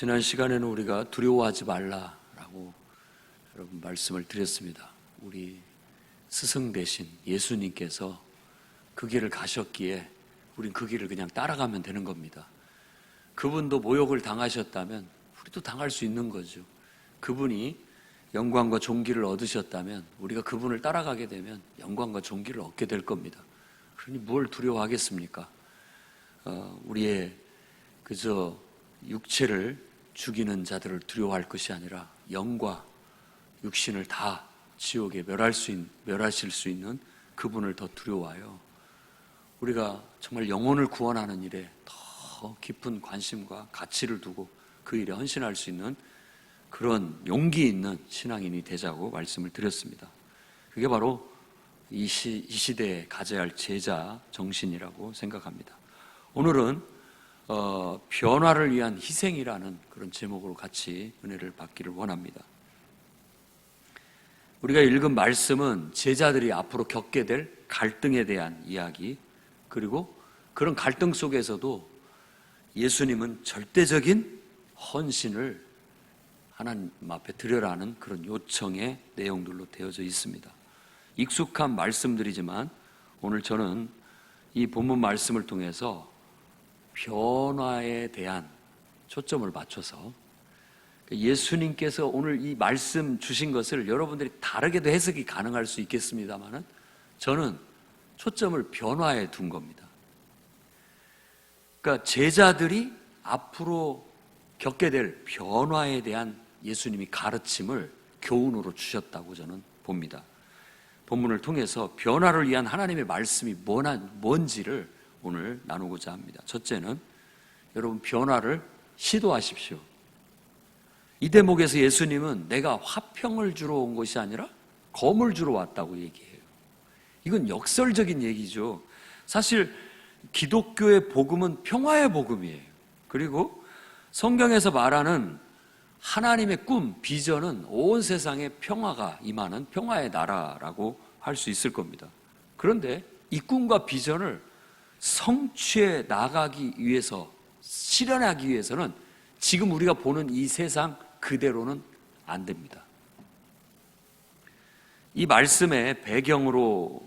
지난 시간에는 우리가 두려워하지 말라라고 여러분 말씀을 드렸습니다. 우리 스승 대신 예수님께서 그 길을 가셨기에 우린 그 길을 그냥 따라가면 되는 겁니다. 그분도 모욕을 당하셨다면 우리도 당할 수 있는 거죠. 그분이 영광과 존귀를 얻으셨다면 우리가 그분을 따라가게 되면 영광과 존귀를 얻게 될 겁니다. 그러니 뭘 두려워하겠습니까? 우리의 그저 육체를 죽이는 자들을 두려워할 것이 아니라 영과 육신을 다 지옥에 멸하실 수 있는 그분을 더 두려워하여 우리가 정말 영혼을 구원하는 일에 더 깊은 관심과 가치를 두고 그 일에 헌신할 수 있는 그런 용기 있는 신앙인이 되자고 말씀을 드렸습니다. 그게 바로 이 시대에 가져야 할 제자 정신이라고 생각합니다. 오늘은 변화를 위한 희생이라는 그런 제목으로 같이 은혜를 받기를 원합니다. 우리가 읽은 말씀은 제자들이 앞으로 겪게 될 갈등에 대한 이야기, 그리고 그런 갈등 속에서도 예수님은 절대적인 헌신을 하나님 앞에 드려라는 그런 요청의 내용들로 되어져 있습니다. 익숙한 말씀들이지만 오늘 저는 이 본문 말씀을 통해서 변화에 대한 초점을 맞춰서 예수님께서 오늘 이 말씀 주신 것을 여러분들이 다르게도 해석이 가능할 수 있겠습니다만 저는 초점을 변화에 둔 겁니다. 그러니까 제자들이 앞으로 겪게 될 변화에 대한 예수님이 가르침을 교훈으로 주셨다고 저는 봅니다. 본문을 통해서 변화를 위한 하나님의 말씀이 뭔지를 오늘 나누고자 합니다. 첫째는 여러분 변화를 시도하십시오. 이 대목에서 예수님은 내가 화평을 주러 온 것이 아니라 검을 주러 왔다고 얘기해요. 이건 역설적인 얘기죠. 사실 기독교의 복음은 평화의 복음이에요. 그리고 성경에서 말하는 하나님의 꿈, 비전은 온 세상에 평화가 임하는 평화의 나라라고 할 수 있을 겁니다. 그런데 이 꿈과 비전을 성취해 나가기 위해서, 실현하기 위해서는 지금 우리가 보는 이 세상 그대로는 안 됩니다. 이 말씀의 배경으로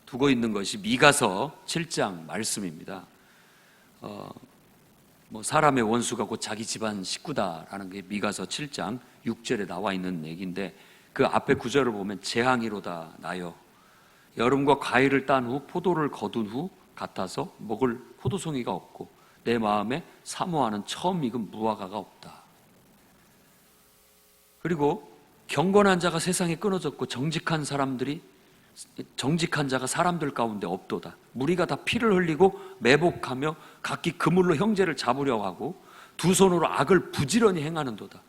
두고 있는 것이 미가서 7장 말씀입니다. 사람의 원수가 곧 자기 집안 식구다라는 게 미가서 7장 6절에 나와 있는 얘기인데 그 앞에 구절을 보면 재앙이로다 나여 여름과 과일을 딴 후 포도를 거둔 후 같아서 먹을 포도송이가 없고 내 마음에 사모하는 처음 익은 무화과가 없다. 그리고 경건한 자가 세상에 끊어졌고 정직한 자가 사람들 가운데 없도다. 무리가 다 피를 흘리고 매복하며 각기 그물로 형제를 잡으려고 하고 두 손으로 악을 부지런히 행하는도다.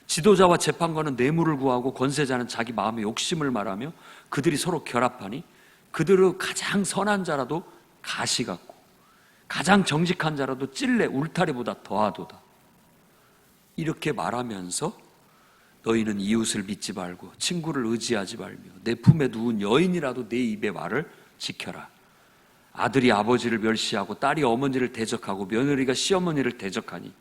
지도자와 재판관은 뇌물을 구하고 권세자는 자기 마음의 욕심을 말하며 그들이 서로 결합하니 그들의 가장 선한 자라도 가시 같고 가장 정직한 자라도 찔레 울타리보다 더하도다. 이렇게 말하면서 너희는 이웃을 믿지 말고 친구를 의지하지 말며 내 품에 누운 여인이라도 내 입의 말을 지켜라. 아들이 아버지를 멸시하고 딸이 어머니를 대적하고 며느리가 시어머니를 대적하니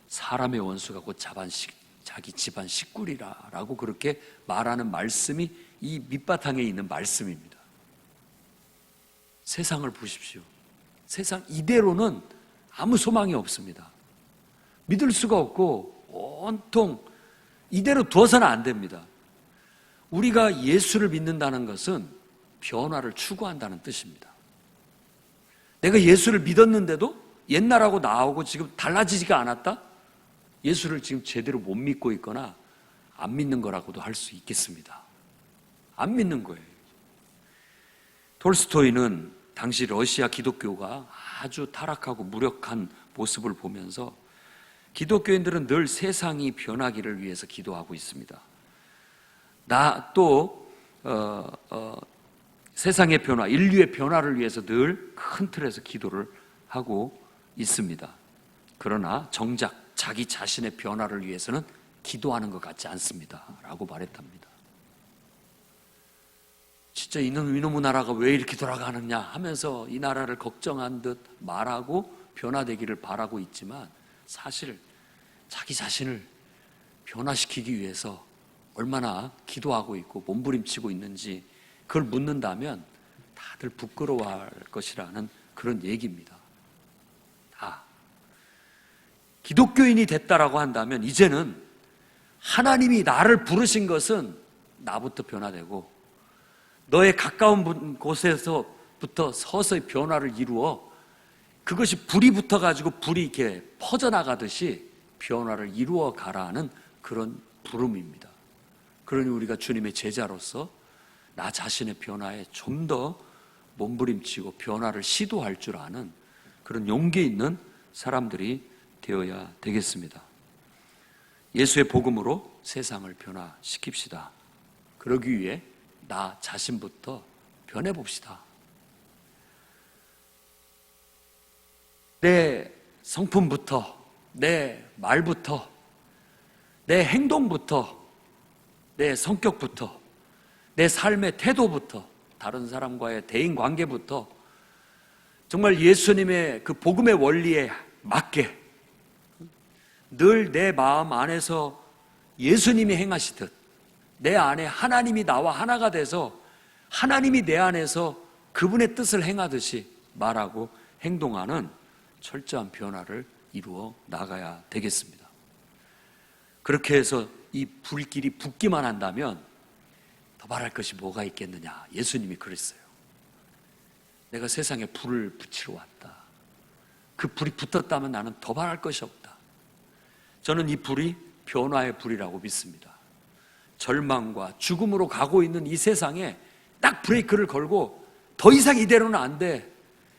사람의 원수가 곧 자기 집안 식구리라 라고 그렇게 말하는 말씀이 이 밑바탕에 있는 말씀입니다. 세상을 보십시오. 세상 이대로는 아무 소망이 없습니다. 믿을 수가 없고 온통 이대로 두어서는 안 됩니다. 우리가 예수를 믿는다는 것은 변화를 추구한다는 뜻입니다. 내가 예수를 믿었는데도 옛날하고 나하고 지금 달라지지가 않았다? 예수를 지금 제대로 못 믿고 있거나 안 믿는 거라고도 할 수 있겠습니다. 안 믿는 거예요. 톨스토이는 당시 러시아 기독교가 아주 타락하고 무력한 모습을 보면서 기독교인들은 늘 세상이 변하기를 위해서 기도하고 있습니다. 세상의 변화, 인류의 변화를 위해서 늘 큰 틀에서 기도를 하고 있습니다. 그러나 정작 자기 자신의 변화를 위해서는 기도하는 것 같지 않습니다. 라고 말했답니다. 진짜 이놈의 나라가 왜 이렇게 돌아가느냐 하면서 이 나라를 걱정한 듯 말하고 변화되기를 바라고 있지만 사실 자기 자신을 변화시키기 위해서 얼마나 기도하고 있고 몸부림치고 있는지 그걸 묻는다면 다들 부끄러워할 것이라는 그런 얘기입니다. 다. 기독교인이 됐다라고 한다면 이제는 하나님이 나를 부르신 것은 나부터 변화되고 너의 가까운 곳에서부터 서서히 변화를 이루어 그것이 불이 붙어가지고 불이 이렇게 퍼져나가듯이 변화를 이루어 가라는 그런 부름입니다. 그러니 우리가 주님의 제자로서 나 자신의 변화에 좀 더 몸부림치고 변화를 시도할 줄 아는 그런 용기 있는 사람들이 되어야 되겠습니다. 예수의 복음으로 세상을 변화시킵시다. 그러기 위해 나 자신부터 변해봅시다. 내 성품부터, 내 말부터, 내 행동부터, 내 성격부터, 내 삶의 태도부터, 다른 사람과의 대인관계부터 정말 예수님의 그 복음의 원리에 맞게 늘 내 마음 안에서 예수님이 행하시듯 내 안에 하나님이 나와 하나가 돼서 하나님이 내 안에서 그분의 뜻을 행하듯이 말하고 행동하는 철저한 변화를 이루어 나가야 되겠습니다. 그렇게 해서 이 불길이 붙기만 한다면 더 말할 것이 뭐가 있겠느냐. 예수님이 그랬어요. 내가 세상에 불을 붙이러 왔다. 그 불이 붙었다면 나는 더 말할 것이 없다. 저는 이 불이 변화의 불이라고 믿습니다. 절망과 죽음으로 가고 있는 이 세상에 딱 브레이크를 걸고 더 이상 이대로는 안 돼.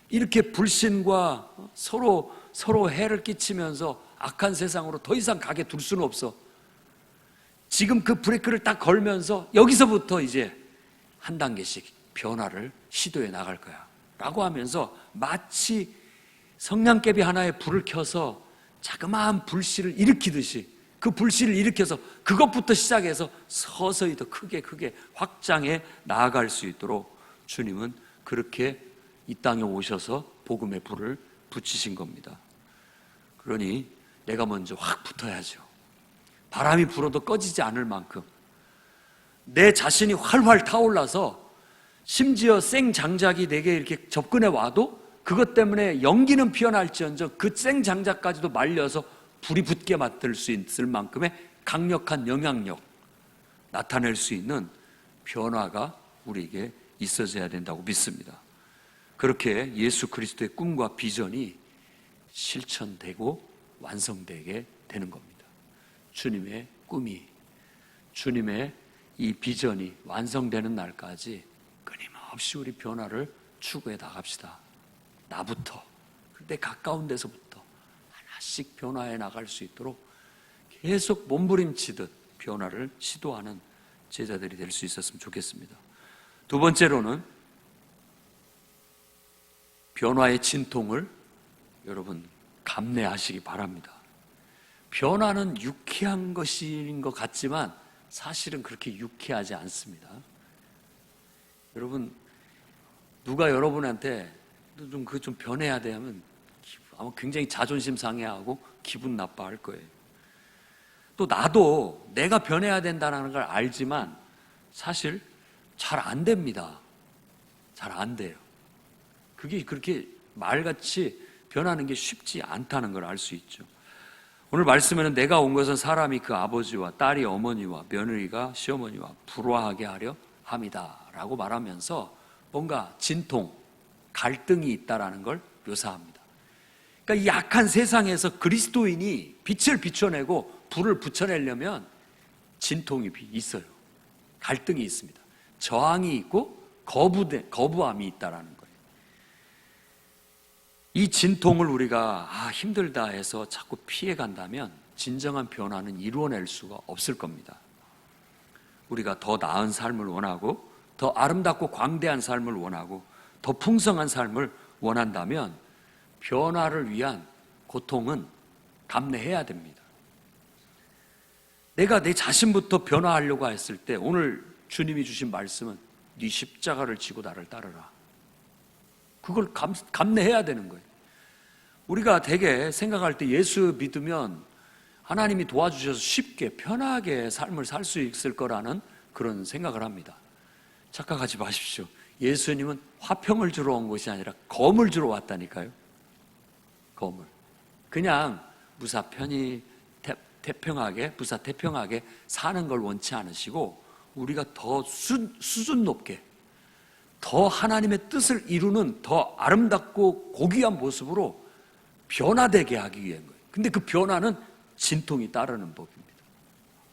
이렇게 불신과 서로 해를 끼치면서 악한 세상으로 더 이상 가게 둘 수는 없어. 지금 그 브레이크를 딱 걸면서 여기서부터 이제 한 단계씩 변화를 시도해 나갈 거야 라고 하면서 마치 성냥개비 하나에 불을 켜서 자그마한 불씨를 일으키듯이 그 불씨를 일으켜서 그것부터 시작해서 서서히 더 크게 확장해 나아갈 수 있도록 주님은 그렇게 이 땅에 오셔서 복음의 불을 붙이신 겁니다. 그러니 내가 먼저 확 붙어야죠. 바람이 불어도 꺼지지 않을 만큼 내 자신이 활활 타올라서 심지어 생장작이 내게 이렇게 접근해 와도 그것 때문에 연기는 피어날지언정 그 생장작까지도 말려서 불이 붙게 만들 수 있을 만큼의 강력한 영향력 나타낼 수 있는 변화가 우리에게 있어져야 된다고 믿습니다. 그렇게 예수 그리스도의 꿈과 비전이 실천되고 완성되게 되는 겁니다. 주님의 꿈이, 주님의 이 비전이 완성되는 날까지 끊임없이 우리 변화를 추구해 나갑시다. 나부터, 내 가까운 데서부터 하나씩 변화해 나갈 수 있도록 계속 몸부림치듯 변화를 시도하는 제자들이 될 수 있었으면 좋겠습니다. 두 번째로는 변화의 진통을 여러분 감내하시기 바랍니다. 변화는 유쾌한 것인 것 같지만 사실은 그렇게 유쾌하지 않습니다. 여러분, 누가 여러분한테 좀 그거 좀 변해야 돼 하면 아마 굉장히 자존심 상해하고 기분 나빠할 거예요. 또 나도 내가 변해야 된다는 걸 알지만 사실 잘 안 됩니다. 잘 안 돼요. 그게 그렇게 말같이 변하는 게 쉽지 않다는 걸 알 수 있죠. 오늘 말씀에는 내가 온 것은 사람이 그 아버지와 딸이 어머니와 며느리가 시어머니와 불화하게 하려 함이다 라고 말하면서 뭔가 진통, 갈등이 있다라는 걸 묘사합니다. 그러니까 이 약한 세상에서 그리스도인이 빛을 비춰내고 불을 붙여내려면 진통이 있어요. 갈등이 있습니다. 저항이 있고 거부함이 있다라는 거예요. 이 진통을 우리가 힘들다 해서 자꾸 피해간다면 진정한 변화는 이루어낼 수가 없을 겁니다. 우리가 더 나은 삶을 원하고 더 아름답고 광대한 삶을 원하고 더 풍성한 삶을 원한다면 변화를 위한 고통은 감내해야 됩니다. 내가 내 자신부터 변화하려고 했을 때 오늘 주님이 주신 말씀은 네 십자가를 지고 나를 따르라. 그걸 감내해야 되는 거예요. 우리가 되게 생각할 때 예수 믿으면 하나님이 도와주셔서 쉽게 편하게 삶을 살 수 있을 거라는 그런 생각을 합니다. 착각하지 마십시오. 예수님은 화평을 주러 온 것이 아니라 검을 주러 왔다니까요. 검을. 그냥 무사편히 태평하게, 무사태평하게 사는 걸 원치 않으시고 우리가 더 수준 높게, 더 하나님의 뜻을 이루는 더 아름답고 고귀한 모습으로 변화되게 하기 위한 거예요. 근데 그 변화는 진통이 따르는 법입니다.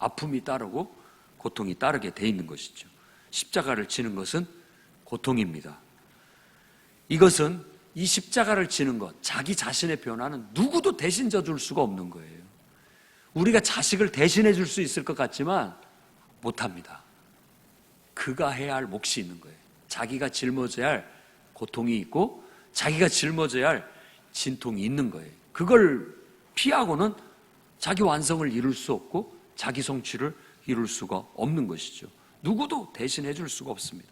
아픔이 따르고 고통이 따르게 돼 있는 것이죠. 십자가를 지는 것은 고통입니다. 이것은 이 십자가를 지는 것, 자기 자신의 변화는 누구도 대신 져줄 수가 없는 거예요. 우리가 자식을 대신해 줄 수 있을 것 같지만 못합니다. 그가 해야 할 몫이 있는 거예요. 자기가 짊어져야 할 고통이 있고 자기가 짊어져야 할 진통이 있는 거예요. 그걸 피하고는 자기 완성을 이룰 수 없고 자기 성취를 이룰 수가 없는 것이죠. 누구도 대신해 줄 수가 없습니다.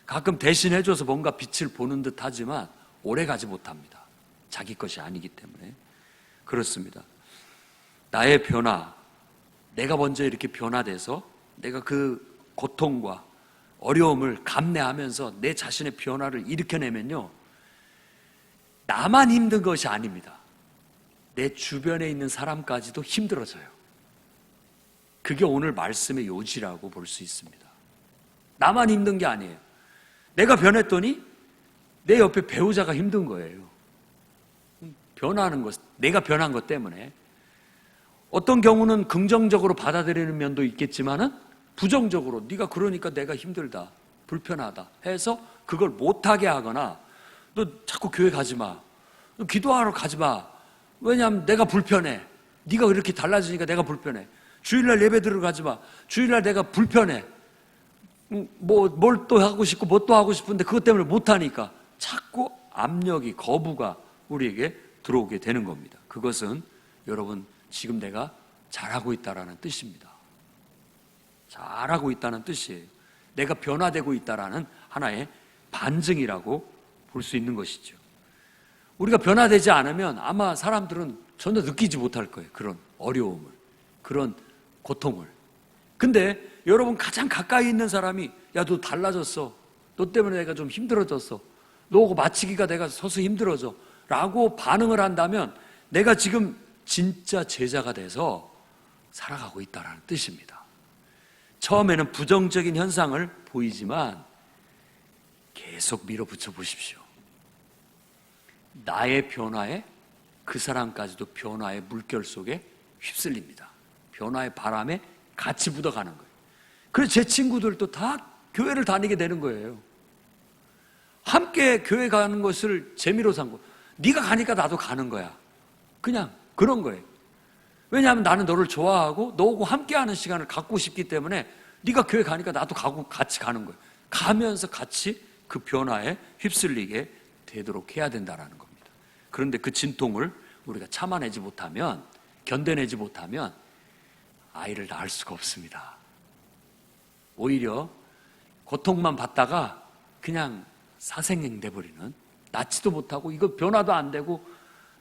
가끔 대신해 줘서 뭔가 빛을 보는 듯 하지만 오래 가지 못합니다. 자기 것이 아니기 때문에. 그렇습니다. 나의 변화, 내가 먼저 이렇게 변화돼서 내가 그 고통과 어려움을 감내하면서 내 자신의 변화를 일으켜내면요, 나만 힘든 것이 아닙니다. 내 주변에 있는 사람까지도 힘들어져요. 그게 오늘 말씀의 요지라고 볼 수 있습니다. 나만 힘든 게 아니에요. 내가 변했더니 내 옆에 배우자가 힘든 거예요. 변하는 것, 내가 변한 것 때문에. 어떤 경우는 긍정적으로 받아들이는 면도 있겠지만은 부정적으로 네가 그러니까 내가 힘들다, 불편하다 해서 그걸 못하게 하거나 너 자꾸 교회 가지 마, 너 기도하러 가지 마, 왜냐하면 내가 불편해, 네가 이렇게 달라지니까 내가 불편해, 주일날 예배 들어가지 마, 주일날 내가 불편해, 뭘 또 하고 싶고 뭐 또 하고 싶은데 그것 때문에 못하니까 자꾸 압력이, 거부가 우리에게 들어오게 되는 겁니다. 그것은 여러분 지금 내가 잘하고 있다라는 뜻입니다. 잘하고 있다는 뜻이에요. 내가 변화되고 있다라는 하나의 반증이라고 볼 수 있는 것이죠. 우리가 변화되지 않으면 아마 사람들은 전혀 느끼지 못할 거예요. 그런 어려움을, 그런 고통을. 근데 여러분 가장 가까이 있는 사람이 야, 너 달라졌어, 너 때문에 내가 좀 힘들어졌어, 너하고 마치기가 내가 서서 힘들어져 라고 반응을 한다면 내가 지금 진짜 제자가 돼서 살아가고 있다는 뜻입니다. 처음에는 부정적인 현상을 보이지만 계속 밀어붙여 보십시오. 나의 변화에 그 사람까지도 변화의 물결 속에 휩쓸립니다. 변화의 바람에 같이 묻어가는 거예요. 그래서 제 친구들도 다 교회를 다니게 되는 거예요. 함께 교회 가는 것을 재미로 삼고, 네가 가니까 나도 가는 거야. 그냥 그런 거예요. 왜냐하면 나는 너를 좋아하고 너하고 함께하는 시간을 갖고 싶기 때문에 네가 교회 가니까 나도 가고 같이 가는 거예요. 가면서 같이 그 변화에 휩쓸리게 되도록 해야 된다는 겁니다. 그런데 그 진통을 우리가 참아내지 못하면, 견뎌내지 못하면 아이를 낳을 수가 없습니다. 오히려 고통만 받다가 그냥 사생행 돼버리는, 낳지도 못하고 이거 변화도 안 되고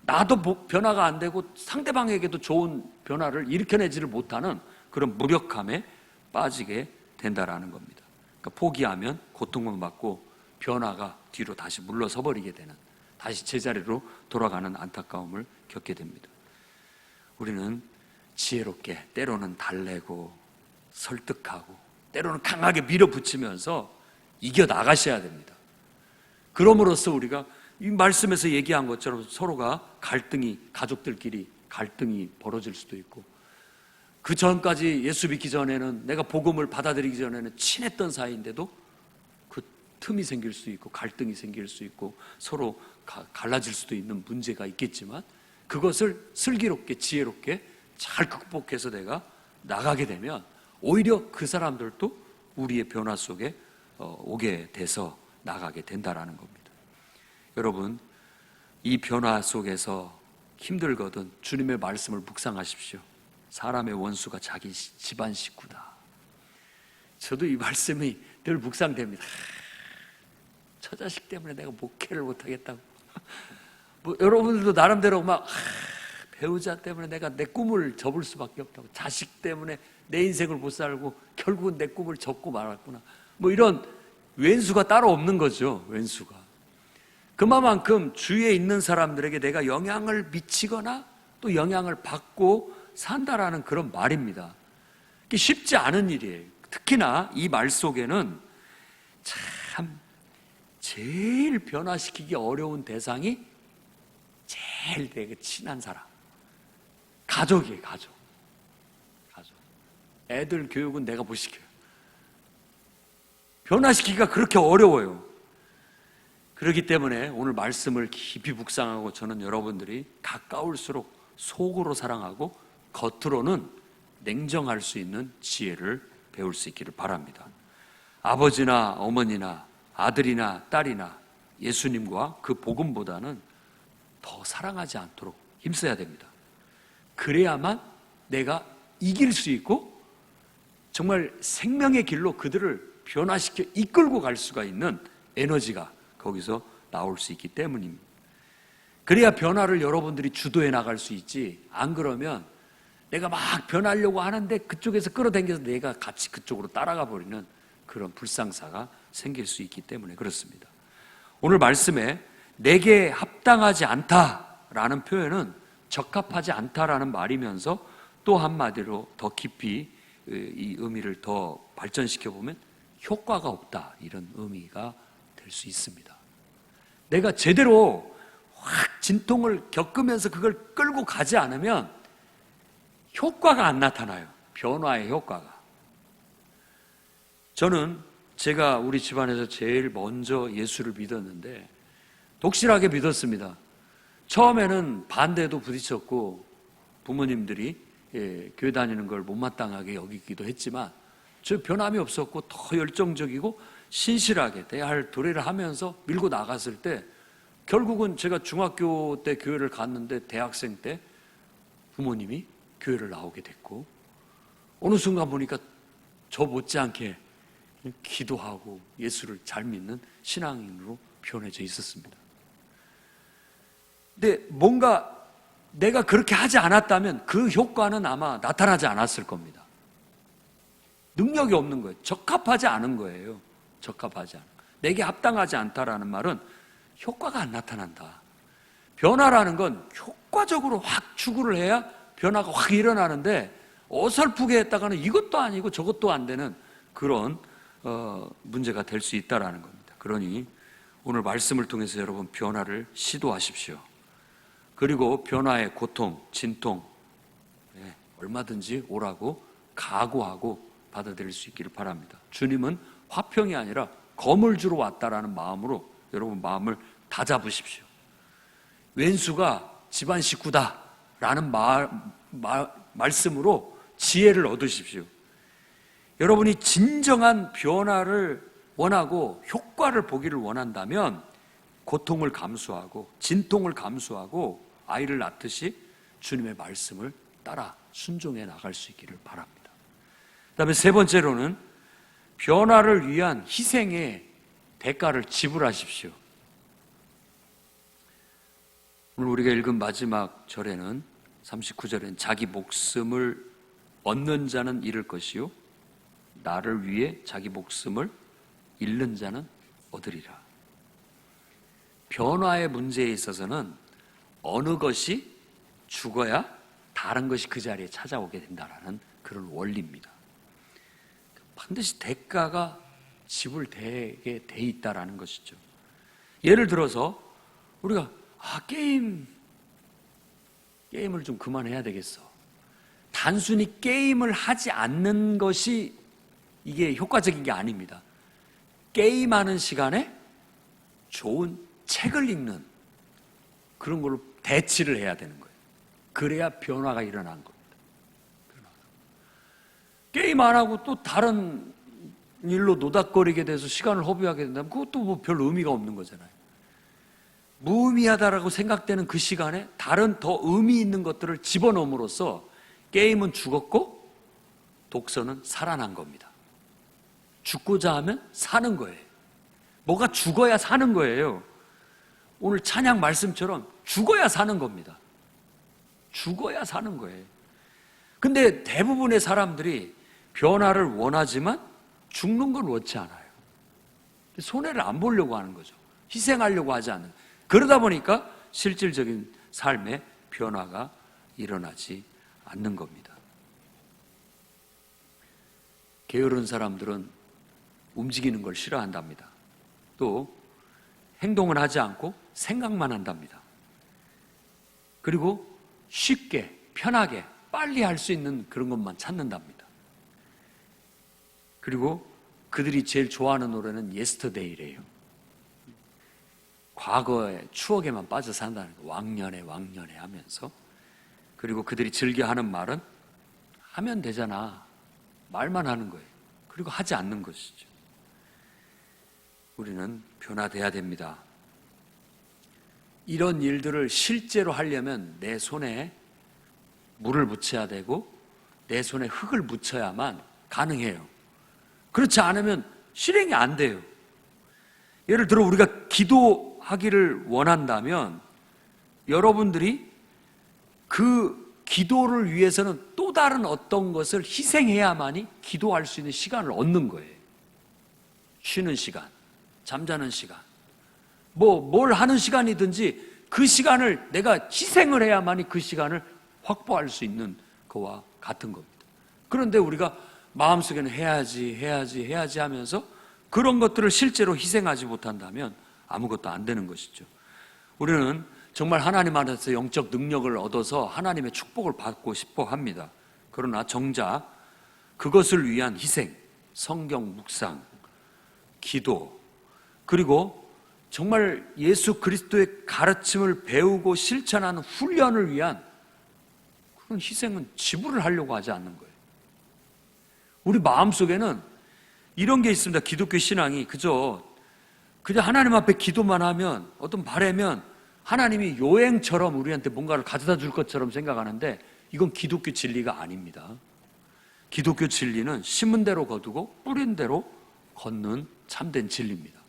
나도 변화가 안 되고 상대방에게도 좋은 변화를 일으켜내지를 못하는 그런 무력함에 빠지게 된다라는 겁니다. 그러니까 포기하면 고통만 받고 변화가 뒤로 다시 물러서 버리게 되는, 다시 제자리로 돌아가는 안타까움을 겪게 됩니다. 우리는 지혜롭게, 때로는 달래고 설득하고 때로는 강하게 밀어붙이면서 이겨나가셔야 됩니다. 그럼으로써 우리가 이 말씀에서 얘기한 것처럼 서로가 갈등이, 가족들끼리 갈등이 벌어질 수도 있고, 그 전까지 예수 믿기 전에는, 내가 복음을 받아들이기 전에는 친했던 사이인데도 그 틈이 생길 수 있고 갈등이 생길 수 있고 서로 갈라질 수도 있는 문제가 있겠지만, 그것을 슬기롭게 지혜롭게 잘 극복해서 내가 나가게 되면 오히려 그 사람들도 우리의 변화 속에 오게 돼서 나가게 된다라는 겁니다. 여러분, 이 변화 속에서 힘들거든 주님의 말씀을 묵상하십시오. 사람의 원수가 자기 집안 식구다. 저도 이 말씀이 늘 묵상됩니다. 저 자식 때문에 내가 목회를 못하겠다고. 여러분들도 나름대로 막 배우자 때문에 내가 내 꿈을 접을 수밖에 없다고, 자식 때문에 내 인생을 못 살고 결국은 내 꿈을 접고 말았구나, 뭐 이런 왼수가 따로 없는 거죠. 왼수가. 그만큼 주위에 있는 사람들에게 내가 영향을 미치거나 또 영향을 받고 산다라는 그런 말입니다. 이게 쉽지 않은 일이에요. 특히나 이 말 속에는 참 제일 변화시키기 어려운 대상이 제일 되게 친한 사람, 가족이에요. 가족. 애들 교육은 내가 못 시켜요. 변화시키기가 그렇게 어려워요. 그렇기 때문에 오늘 말씀을 깊이 묵상하고 저는 여러분들이 가까울수록 속으로 사랑하고 겉으로는 냉정할 수 있는 지혜를 배울 수 있기를 바랍니다. 아버지나 어머니나 아들이나 딸이나 예수님과 그 복음보다는 더 사랑하지 않도록 힘써야 됩니다. 그래야만 내가 이길 수 있고 정말 생명의 길로 그들을 변화시켜 이끌고 갈 수가 있는 에너지가 거기서 나올 수 있기 때문입니다. 그래야 변화를 여러분들이 주도해 나갈 수 있지, 안 그러면 내가 막 변하려고 하는데 그쪽에서 끌어당겨서 내가 같이 그쪽으로 따라가 버리는 그런 불상사가 생길 수 있기 때문에 그렇습니다. 오늘 말씀에 내게 합당하지 않다라는 표현은 적합하지 않다라는 말이면서 또 한마디로 더 깊이 이 의미를 더 발전시켜 보면 효과가 없다, 이런 의미가 될 수 있습니다. 내가 제대로 확 진통을 겪으면서 그걸 끌고 가지 않으면 효과가 안 나타나요. 변화의 효과가. 저는 제가 우리 집안에서 제일 먼저 예수를 믿었는데 독실하게 믿었습니다. 처음에는 반대도 부딪혔고 부모님들이 교회 다니는 걸 못마땅하게 여기기도 했지만 저 변함이 없었고 더 열정적이고 신실하게 내 할 도래를 하면서 밀고 나갔을 때 결국은 제가 중학교 때 교회를 갔는데 대학생 때 부모님이 교회를 나오게 됐고 어느 순간 보니까 저 못지않게 기도하고 예수를 잘 믿는 신앙인으로 변해져 있었습니다. 근데 뭔가 내가 그렇게 하지 않았다면 그 효과는 아마 나타나지 않았을 겁니다. 능력이 없는 거예요. 적합하지 않은 거예요. 적합하지 않은. 내게 합당하지 않다라는 말은 효과가 안 나타난다. 변화라는 건 효과적으로 확 추구를 해야 변화가 확 일어나는데 어설프게 했다가는 이것도 아니고 저것도 안 되는 그런 문제가 될 수 있다라는 겁니다. 그러니 오늘 말씀을 통해서 여러분 변화를 시도하십시오. 그리고 변화의 고통, 진통 얼마든지 오라고 각오하고 받아들일 수 있기를 바랍니다. 주님은 화평이 아니라 검을 주러 왔다라는 마음으로 여러분 마음을 다잡으십시오. 왼수가 집안 식구다라는 말씀으로 지혜를 얻으십시오. 여러분이 진정한 변화를 원하고 효과를 보기를 원한다면 고통을 감수하고 진통을 감수하고 아이를 낳듯이 주님의 말씀을 따라 순종해 나갈 수 있기를 바랍니다. 그 다음에 세 번째로는 변화를 위한 희생의 대가를 지불하십시오. 오늘 우리가 읽은 마지막 절에는 39절에는 자기 목숨을 얻는 자는 잃을 것이요 나를 위해 자기 목숨을 잃는 자는 얻으리라. 변화의 문제에 있어서는 어느 것이 죽어야 다른 것이 그 자리에 찾아오게 된다는 그런 원리입니다. 반드시 대가가 지불되게 돼 있다라는 것이죠. 예를 들어서 우리가 게임을 좀 그만해야 되겠어. 단순히 게임을 하지 않는 것이 이게 효과적인 게 아닙니다. 게임하는 시간에 좋은 책을 읽는 그런 걸로 대치를 해야 되는 거예요. 그래야 변화가 일어난 겁니다. 게임 안 하고 또 다른 일로 노닥거리게 돼서 시간을 허비하게 된다면 그것도 뭐 별 의미가 없는 거잖아요. 무의미하다라고 생각되는 그 시간에 다른 더 의미 있는 것들을 집어넣음으로써 게임은 죽었고 독서는 살아난 겁니다. 죽고자 하면 사는 거예요. 뭐가 죽어야 사는 거예요. 오늘 찬양 말씀처럼 죽어야 사는 겁니다. 죽어야 사는 거예요. 근데 대부분의 사람들이 변화를 원하지만 죽는 걸 원치 않아요. 손해를 안 보려고 하는 거죠. 희생하려고 하지 않는. 그러다 보니까 실질적인 삶의 변화가 일어나지 않는 겁니다. 게으른 사람들은 움직이는 걸 싫어한답니다. 또 행동을 하지 않고 생각만 한답니다. 그리고 쉽게, 편하게, 빨리 할 수 있는 그런 것만 찾는답니다. 그리고 그들이 제일 좋아하는 노래는 Yesterday래요. 과거의 추억에만 빠져 산다는 거. 왕년에 하면서. 그리고 그들이 즐겨 하는 말은 하면 되잖아. 말만 하는 거예요. 그리고 하지 않는 것이죠. 우리는 변화돼야 됩니다. 이런 일들을 실제로 하려면 내 손에 물을 묻혀야 되고 내 손에 흙을 묻혀야만 가능해요. 그렇지 않으면 실행이 안 돼요. 예를 들어 우리가 기도하기를 원한다면 여러분들이 그 기도를 위해서는 또 다른 어떤 것을 희생해야만이 기도할 수 있는 시간을 얻는 거예요. 쉬는 시간, 잠자는 시간, 뭘 하는 시간이든지 그 시간을 내가 희생을 해야만이 그 시간을 확보할 수 있는 거와 같은 겁니다. 그런데 우리가 마음속에는 해야지 하면서 그런 것들을 실제로 희생하지 못한다면 아무것도 안 되는 것이죠. 우리는 정말 하나님 안에서 영적 능력을 얻어서 하나님의 축복을 받고 싶어 합니다. 그러나 정작 그것을 위한 희생, 성경 묵상, 기도, 그리고 정말 예수 그리스도의 가르침을 배우고 실천하는 훈련을 위한 그런 희생은 지불을 하려고 하지 않는 거예요. 우리 마음속에는 이런 게 있습니다. 기독교 신앙이 그냥 하나님 앞에 기도만 하면, 어떤 바라면 하나님이 요행처럼 우리한테 뭔가를 가져다 줄 것처럼 생각하는데 이건 기독교 진리가 아닙니다. 기독교 진리는 심은 대로 거두고 뿌린 대로 걷는 참된 진리입니다.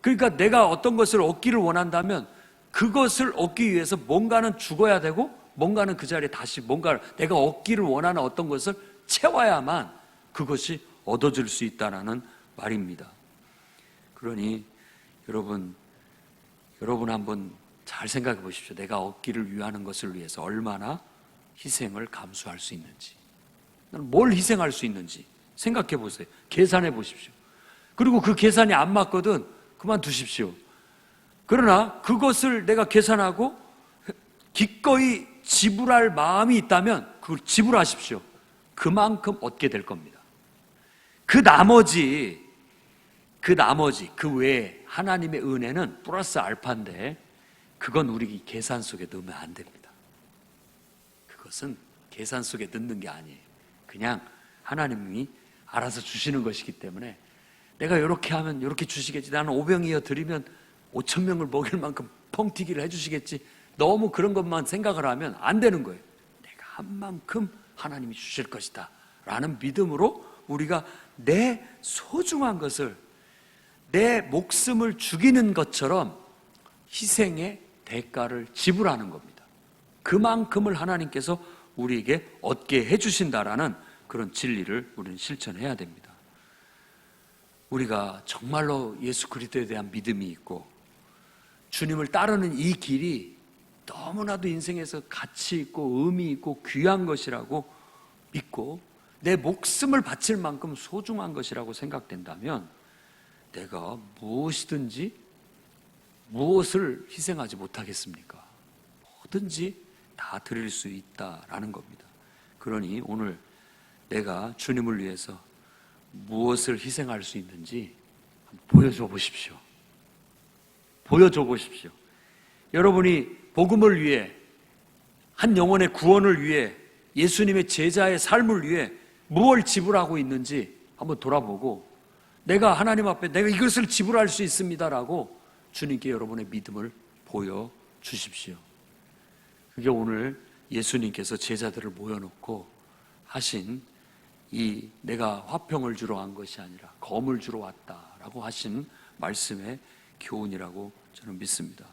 그러니까 내가 어떤 것을 얻기를 원한다면 그것을 얻기 위해서 뭔가는 죽어야 되고 뭔가는 그 자리에 다시 뭔가를 내가 얻기를 원하는 어떤 것을 채워야만 그것이 얻어질 수 있다는 말입니다. 그러니 여러분 한번 잘 생각해 보십시오. 내가 얻기를 위하는 것을 위해서 얼마나 희생을 감수할 수 있는지, 뭘 희생할 수 있는지 생각해 보세요. 계산해 보십시오. 그리고 그 계산이 안 맞거든 그만두십시오. 그러나 그것을 내가 계산하고 기꺼이 지불할 마음이 있다면 그걸 지불하십시오. 그만큼 얻게 될 겁니다. 그 나머지 그 외에 하나님의 은혜는 플러스 알파인데 그건 우리 계산 속에 넣으면 안 됩니다. 그것은 계산 속에 넣는 게 아니에요. 그냥 하나님이 알아서 주시는 것이기 때문에 내가 이렇게 하면 이렇게 주시겠지, 나는 5병이어 드리면 5,000명을 먹일 만큼 펑튀기를 해주시겠지, 너무 그런 것만 생각을 하면 안 되는 거예요. 내가 한 만큼 하나님이 주실 것이다 라는 믿음으로 우리가 내 소중한 것을, 내 목숨을 죽이는 것처럼 희생의 대가를 지불하는 겁니다. 그만큼을 하나님께서 우리에게 얻게 해주신다라는 그런 진리를 우리는 실천해야 됩니다. 우리가 정말로 예수 그리스도에 대한 믿음이 있고 주님을 따르는 이 길이 너무나도 인생에서 가치 있고 의미 있고 귀한 것이라고 믿고 내 목숨을 바칠 만큼 소중한 것이라고 생각된다면 내가 무엇을 희생하지 못하겠습니까? 뭐든지 다 드릴 수 있다라는 겁니다. 그러니 오늘 내가 주님을 위해서 무엇을 희생할 수 있는지 보여줘 보십시오. 보여줘 보십시오. 여러분이 복음을 위해, 한 영혼의 구원을 위해, 예수님의 제자의 삶을 위해 무엇을 지불하고 있는지 한번 돌아보고 내가 하나님 앞에 내가 이것을 지불할 수 있습니다라고 주님께 여러분의 믿음을 보여주십시오. 그게 오늘 예수님께서 제자들을 모여놓고 하신 이 내가 화평을 주러 간 것이 아니라 검을 주러 왔다라고 하신 말씀의 교훈이라고 저는 믿습니다.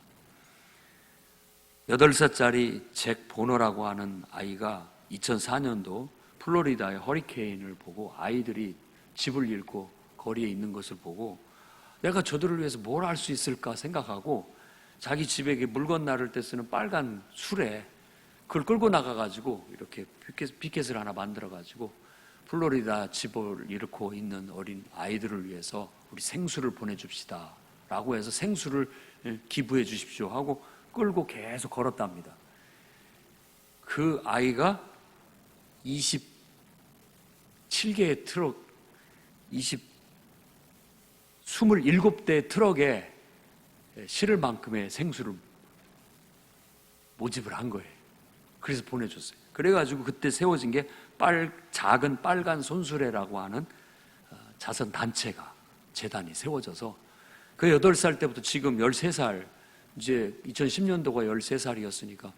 8살짜리 잭 보너라고 하는 아이가 2004년도 플로리다의 허리케인을 보고 아이들이 집을 잃고 거리에 있는 것을 보고 내가 저들을 위해서 뭘 할 수 있을까 생각하고 자기 집에 물건 나를 때 쓰는 빨간 술에 그걸 끌고 나가가지고 이렇게 비켓을 하나 만들어가지고 플로리다 집을 잃고 있는 어린 아이들을 위해서 우리 생수를 보내줍시다 라고 해서 생수를 기부해 주십시오 하고 끌고 계속 걸었답니다. 그 아이가 27개의 트럭, 27대 트럭에 실을 만큼의 생수를 모집을 한 거예요. 그래서 보내줬어요. 그래가지고 그때 세워진 게 작은 빨간 손수레라고 하는 자선단체가, 재단이 세워져서 그 8살 때부터 지금 13살, 이제 2010년도가 13살이었으니까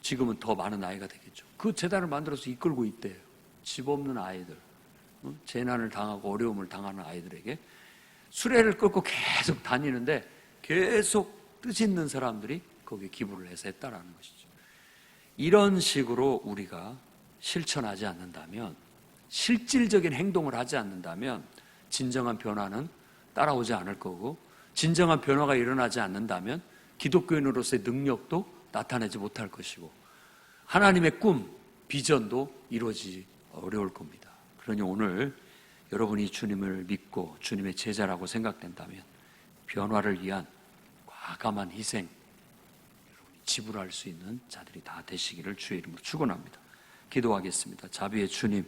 지금은 더 많은 나이가 되겠죠. 그 재단을 만들어서 이끌고 있대요. 집 없는 아이들, 재난을 당하고 어려움을 당하는 아이들에게 수레를 끌고 계속 다니는데 계속 뜻있는 사람들이 거기에 기부를 해서 했다라는 것이죠. 이런 식으로 우리가 실천하지 않는다면, 실질적인 행동을 하지 않는다면 진정한 변화는 따라오지 않을 거고, 진정한 변화가 일어나지 않는다면 기독교인으로서의 능력도 나타내지 못할 것이고 하나님의 꿈, 비전도 이루어지기 어려울 겁니다. 그러니 오늘 여러분이 주님을 믿고 주님의 제자라고 생각된다면 변화를 위한 과감한 희생, 여러분이 지불할 수 있는 자들이 다 되시기를 주의 이름으로 축원합니다. 기도하겠습니다. 자비의 주님,